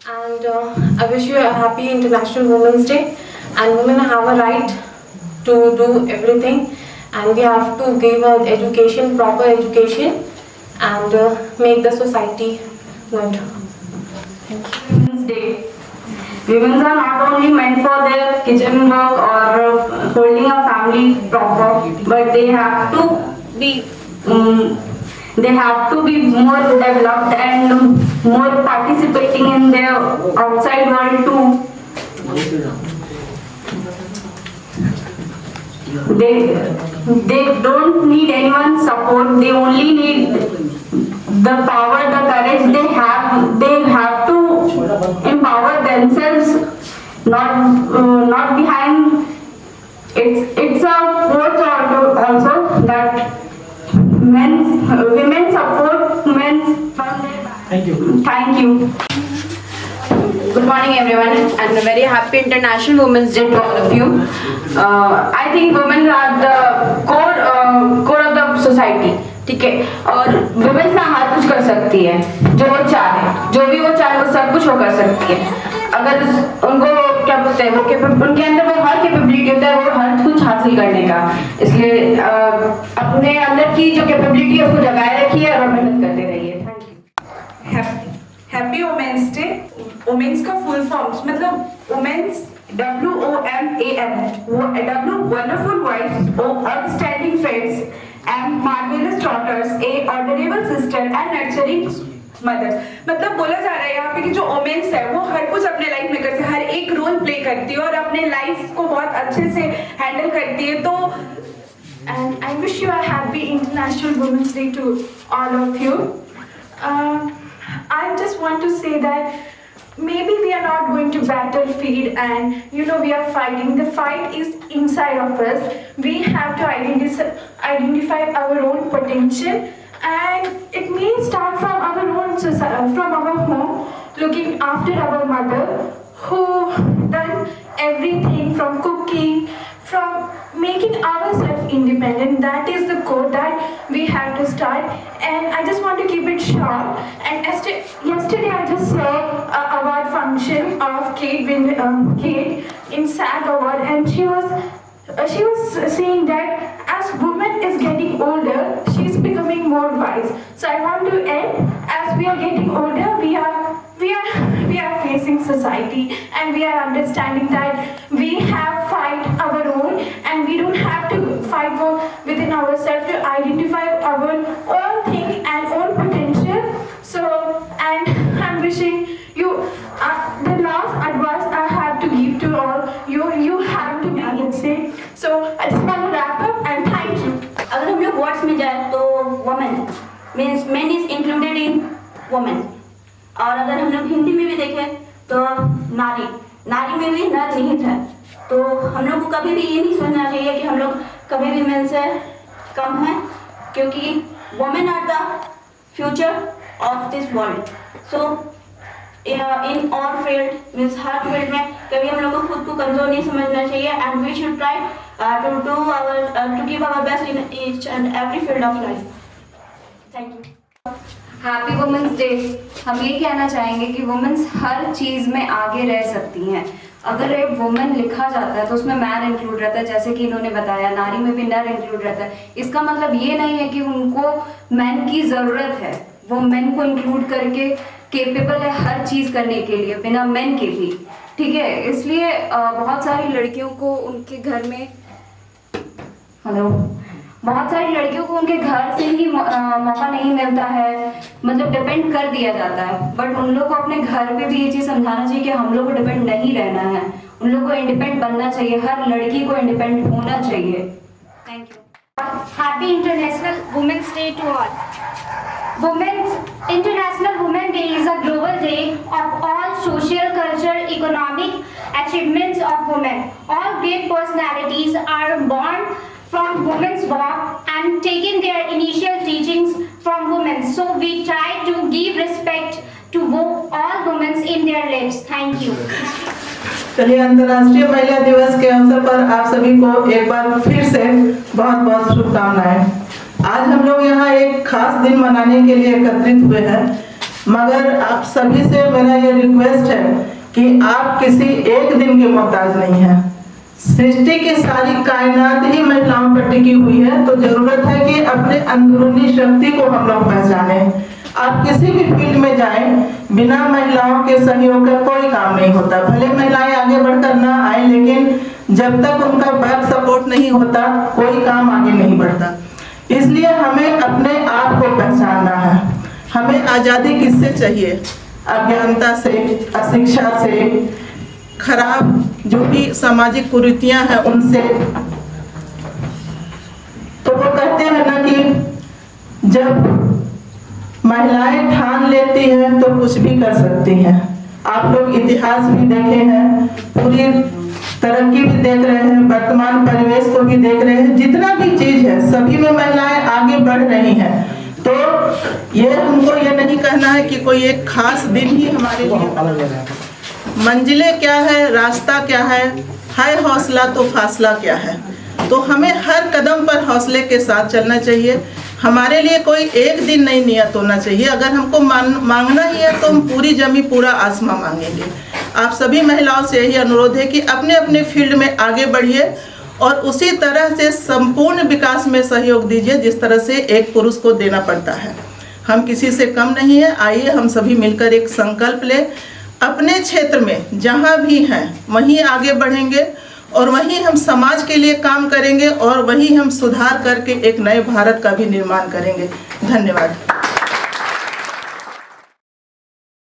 And I wish you a happy International Women's Day. And women have a right to do everything, and we have to give education, proper education, and make the society good. Women's Day. Women are not only meant for their kitchen work or holding a family proper, but they have to be more developed and more participating in their outside world too. They don't need anyone's support. They only need the power, the courage they have. They have to empower themselves, not behind. It's a quote also that women support men from their back. Thank you. Thank you. Good morning everyone and a very happy International Women's Day to all of you. I think women are the core of the society. ठीक है, और women ना हर कुछ कर सकती है, जो वो चाहे, जो भी वो चाहे वो सब कुछ वो कर सकती है। अगर उनको क्या बोलते हैं उनके अंदर वो हर कैपेबिलिटी होता है, वो हर कुछ हासिल करने का। इसलिए अपने अंदर की जो कैपेबिलिटी है उसको जगाए रखिए और मेहनत करते रहिए। Thank you. Happy women's day. Women's का फुल फॉर्म्स मतलब women's WOMAN, W wonderful wives, O outstanding friends and marvellous daughters, A honourable sister and nurturing mothers. मतलब बोला जा रहा है यहाँ पे कि जो वुमेन्स है वो हर कुछ अपने लाइफ में करती है, हर एक रोल प्ले करती है और अपने लाइफ को बहुत अच्छे से हैंडल करती है। तो And I wish you a happy International Women's Day to all of you. I just want to say that maybe we are not going to battlefield and we are fighting. The fight is inside of us. We have to identify our own potential, and it may start from our own society, from our home, looking after our mother who done everything from cooking, from making ourselves independent. That is the core that we have to start. And I just want to keep it short. And yesterday I just saw a award function of Kate in SAG Award, and she was saying that as woman is getting older, she's becoming more wise. So I want to end, as we are getting older, we are facing society, and we are understanding that we have fight our own, and we don't have to fight for within ourselves to identify our own thing and own potential. So, and I'm wishing you the last advice I have to give to all you have to be insane. So I just want to wrap up and thank you. अगर हम लोग words में जाए तो women means man is included in women, और अगर हम लोग हिंदी में भी देखें तो नारी में भी नर निहित है। तो हम लोग को कभी भी ये नहीं सोचना चाहिए कि हम लोग कभी भी मेन से कम हैं, क्योंकि women are the future of this world. So in all field means हर फील्ड में कभी हम लोग को खुद को कमजोर नहीं समझना चाहिए, and we should try to give our best in each and every field of life. Thank you. Happy women's day. हम ये कहना चाहेंगे कि वुमेन्स हर चीज़ में आगे रह सकती हैं। अगर एक वुमेन लिखा जाता है तो उसमें मैन इंक्लूड रहता है, जैसे कि इन्होंने बताया, नारी में भी नर इंक्लूड रहता है। इसका मतलब ये नहीं है कि उनको मैन की ज़रूरत है, वो मैन को इंक्लूड करके केपेबल है हर चीज़ करने के लिए बिना मैन के भी, ठीक है। इसलिए बहुत सारी लड़कियों को उनके घर में बहुत सारी लड़कियों को उनके घर से ही मौका नहीं मिलता है, मतलब डिपेंड कर दिया जाता है। बट उन लोग को अपने घर पे भी ये चीज़ समझाना चाहिए कि हम लोग को डिपेंड नहीं रहना है, उन लोग को इंडिपेंडेंट बनना चाहिए, हर लड़की को इंडिपेंडेंट होना चाहिए। Thank you. Happy International Women's Day to all. International Women's Day is a global day of all social, cultural, economic achievements of women. All great personalities are born from women's walk and taken their initial teachings from women. So we try to give respect to all women in their lives. Thank you. चलिए, अंतर्राष्ट्रीय महिला दिवस के अवसर पर आप सभी को एक बार फिर से बहुत बहुत शुभकामनाएं। आज हम लोग यहाँ एक खास दिन मनाने के लिए एकत्रित हुए हैं, मगर आप सभी से मेरा ये रिक्वेस्ट है आप किसी एक दिन के मोहताज नहीं हैं। सृष्टि की सारी कायनात ही महिलाओं पर टिकी हुई है, तो जरूरत है कि अपने अंदरूनी शक्ति को हम लोग पहचाने। आप किसी भी फील्ड में जाएं, बिना महिलाओं के सहयोग का कोई काम नहीं होता। भले महिलाएं आगे बढ़कर ना आए, लेकिन जब तक उनका बैक सपोर्ट नहीं होता कोई काम आगे नहीं बढ़ता। इसलिए हमें अपने आप को पहचानना है। हमें आज़ादी किससे चाहिए? अज्ञानता से, अशिक्षा से, खराब जो भी सामाजिक कुरीतियां हैं उनसे। तो वो कहते हैं ना कि जब महिलाएं ठान लेती हैं तो कुछ भी कर सकती हैं। आप लोग इतिहास भी देखे हैं, पूरी तरक्की भी देख रहे हैं, वर्तमान परिवेश को भी देख रहे हैं। जितना भी चीज है सभी में महिलाएं आगे बढ़ रही हैं। तो ये हमको ये नहीं कहना है कि कोई एक खास दिन ही हमारे लिए। मंजिलें क्या है, रास्ता क्या है हौसला तो फासला क्या है। तो हमें हर कदम पर हौसले के साथ चलना चाहिए। हमारे लिए कोई एक दिन नहीं नियत होना चाहिए। अगर हमको मांगना ही है तो हम पूरी जमी पूरा आसमां मांगेंगे। आप सभी महिलाओं से यही अनुरोध है कि अपने अपने फील्ड में आगे बढ़िए और उसी तरह से संपूर्ण विकास में सहयोग दीजिए जिस तरह से एक पुरुष को देना पड़ता है। हम किसी से कम नहीं है। आइए हम सभी मिलकर एक संकल्प लें, अपने क्षेत्र में जहाँ भी हैं वहीं आगे बढ़ेंगे और वहीं हम समाज के लिए काम करेंगे और वहीं हम सुधार करके एक नए भारत का भी निर्माण करेंगे। धन्यवाद।